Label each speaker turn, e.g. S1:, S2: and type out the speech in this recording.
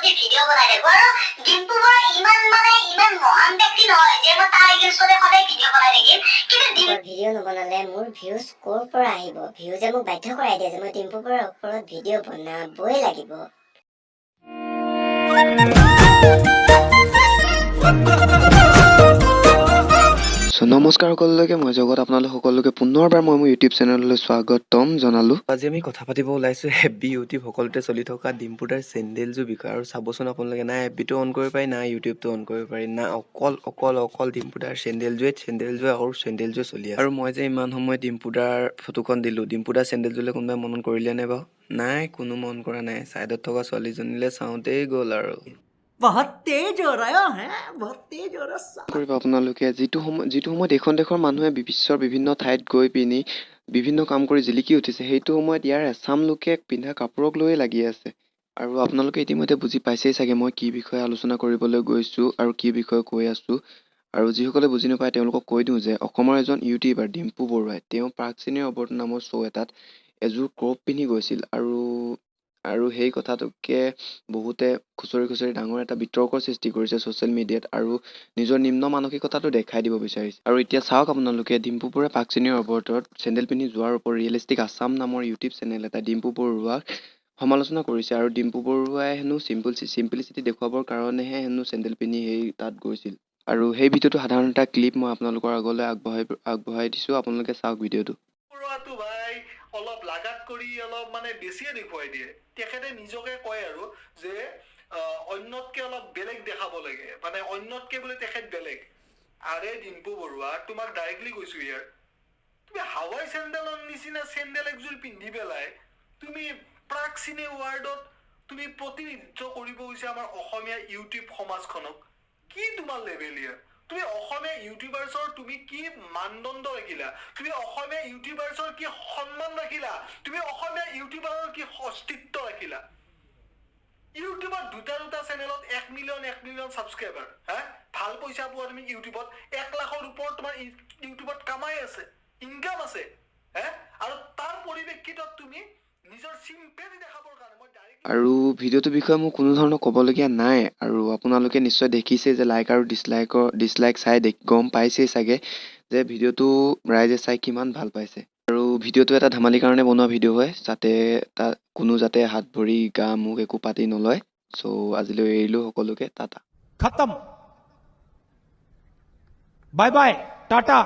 S1: প্ৰতি ভিডিঅ' বনাই থাকো আৰু ডিম্পু বৰুৱা ইমান মহান ব্যক্তি নহয় যে মই তাৰ এগেইনষ্টতে সদায় ভিডিঅ' বনাই থাকিম কিন্তু ভিডিঅ' নবনালে মোৰ ভিউজ ক'ৰ পৰা আহিব ভিউজে মোক বাধ্য কৰাই দিয়ে যে মই ডিম্পু বৰুৱাৰ ওপৰত ভিডিঅ' বনাবই লাগিব
S2: নমস্কাৰ সকলোকে মই জগত আপোনালোক সকলোকে পুনৰবাৰ মই মোৰ ইউটিউব চেনেললৈ স্বাগতম জনালো। আজি আমি কথা পাতিব ওলাইছো এফবি ইউটিউব সকলোতে চলি থকা ডিম্পু দাৰ চেণ্ডেলযোৰ বিষয়ে আৰু চাবচোন আপোনালোকে না এফবিটো অন কৰিব পাৰি না ইউটিউবটো অন কৰিব পাৰি না অকল ডিম্পু দাৰ চেণ্ডেলযোৰ চলি আছে আৰু মই যে ইমান সময় ডিম্পু দাৰ ফটোখন দিলো ডিম্পু দাৰ চেণ্ডেলযোৰলৈ কোনোবাই মনত কৰিলে নে বাৰু নাই কোনো মন কৰা নাই চাইডত থকা ছোৱালীজনীলৈ চাওঁতেই গ'ল আৰু
S3: बहुत तेज हो रहा है बहुत तेज हो रहा
S2: কৰিব আপোনালোকে যিটো সময়ত এইখন দেশৰ মানুহে বিশ্বৰ বিভিন্ন ঠাইত গৈ পিনি বিভিন্ন কাম কৰি জিলিকি উঠিছে সেইটো সময়ত ইয়াৰ এছাম লোকে পিন্ধা কাপোৰক লৈয়ে লাগি আছে আৰু আপোনালোকে ইতিমধ্যে বুজি পাইছেই চাগে মই কি বিষয়ে আলোচনা কৰিবলৈ গৈছোঁ আৰু কি বিষয়ে কৈ আছোঁ আৰু যিসকলে বুজি নাপায় তেওঁলোকক কৈ দিওঁ যে অসমৰ এজন ইউটিউবাৰ ডিম্পু বৰুৱাই তেওঁ প্ৰাক শ্ৰেণীৰ অৱতৰণ নামৰ শ্ব' এটাত এযোৰ ক্ৰপ পিন্ধি গৈছিল আৰু সেই কথাটোকে বহুতে খুচৰি ডাঙৰ এটা বিতৰ্কৰ সৃষ্টি কৰিছে ছ'চিয়েল মিডিয়াত আৰু নিজৰ নিম্ন মানসিকতাটো দেখাই দিব বিচাৰিছে আৰু এতিয়া চাওক আপোনালোকে ডিম্পু বৰুৱাই পাক শ্ৰেণীৰ অৱতৰত চেণ্ডেল পিন্ধি যোৱাৰ ওপৰত ৰিয়েলিষ্টিক আছাম নামৰ ইউটিউব চেনেল এটা ডিম্পু বৰুৱাক সমালোচনা কৰিছে আৰু ডিম্পু বৰুৱাই হেনো চিম্পলিচিটি দেখুৱাবৰ কাৰণেহে হেনো চেণ্ডেল পিন্ধি তাত গৈছিল আৰু সেই ভিডিঅ'টো সাধাৰণ এটা ক্লিপ মই আপোনালোকৰ আগলৈ আগবঢ়াই দিছোঁ আপোনালোকে চাওক ভিডিঅ'টো
S4: ভাই অলপ লাগাত কৰি অলপ মানে বেছিয়ে দেখুৱাই দিয়ে তেখেতে নিজকে কয় আৰু যে অন্যতকে অলপ বেলেগ দেখাব লাগে মানে অন্যতকে বোলে তেখেত বেলেগ আৰে ডিম্পু বৰুৱা তোমাক ডাইৰেক্টলি কৈছো ইয়াৰ তুমি হাৱাই চেণ্ডেলৰ নিচিনা চেণ্ডেল একযোৰ পিন্ধি পেলাই তুমি প্ৰাক চিনে ৱাৰ্ডত তুমি প্ৰতিনিধিত্ব কৰিব গৈছা আমাৰ অসমীয়া ইউটিউব সমাজখনক কি তোমাৰ লেভেল ইয়াৰ তুমি অসমীয়া ইউটিউবাৰ্ছৰ তুমি কি মানদণ্ড ৰাখিলা তুমি অসমীয়া ইউটিউবাৰ্ছৰ কি সন্মান ৰাখিলা তুমি অসমীয়া ইউটিউবাৰৰ কি অস্তিত্ব ৰাখিলা ইউটিউবত দুটা চেনেলত 1 মিলিয়ন সাবস্ক্ৰাইবাৰ ভাল পইচা পোৱা তুমি ইউটিউবত 1 লাখৰ ওপৰত তোমাৰ ইউটিউবত কামাই আছে ইনকাম আছে আৰু তাৰ পৰিপ্ৰেক্ষিতত তুমি নিজৰ চিম্পেথি দেখাবৰ কাৰণে মই
S2: আৰু ভিডিঅ'টোৰ বিষয়ে মোৰ কোনো ধৰণৰ ক'বলগীয়া নাই আৰু আপোনালোকে নিশ্চয় দেখিছে যে লাইক আৰু ডিছলাইক চাই গম পাইছেই চাগে যে ভিডিঅ'টো ৰাইজে চাই কিমান ভাল পাইছে আৰু ভিডিঅ'টো এটা ধেমালিৰ কাৰণে বনোৱা ভিডিঅ' হয় যাতে কোনো যাতে হাত ভৰি গা মুখ একো পাতি নলয় চ' আজিলৈ এৰিলোঁ সকলোকে টাটা
S5: खत्म बाय बाय टाटा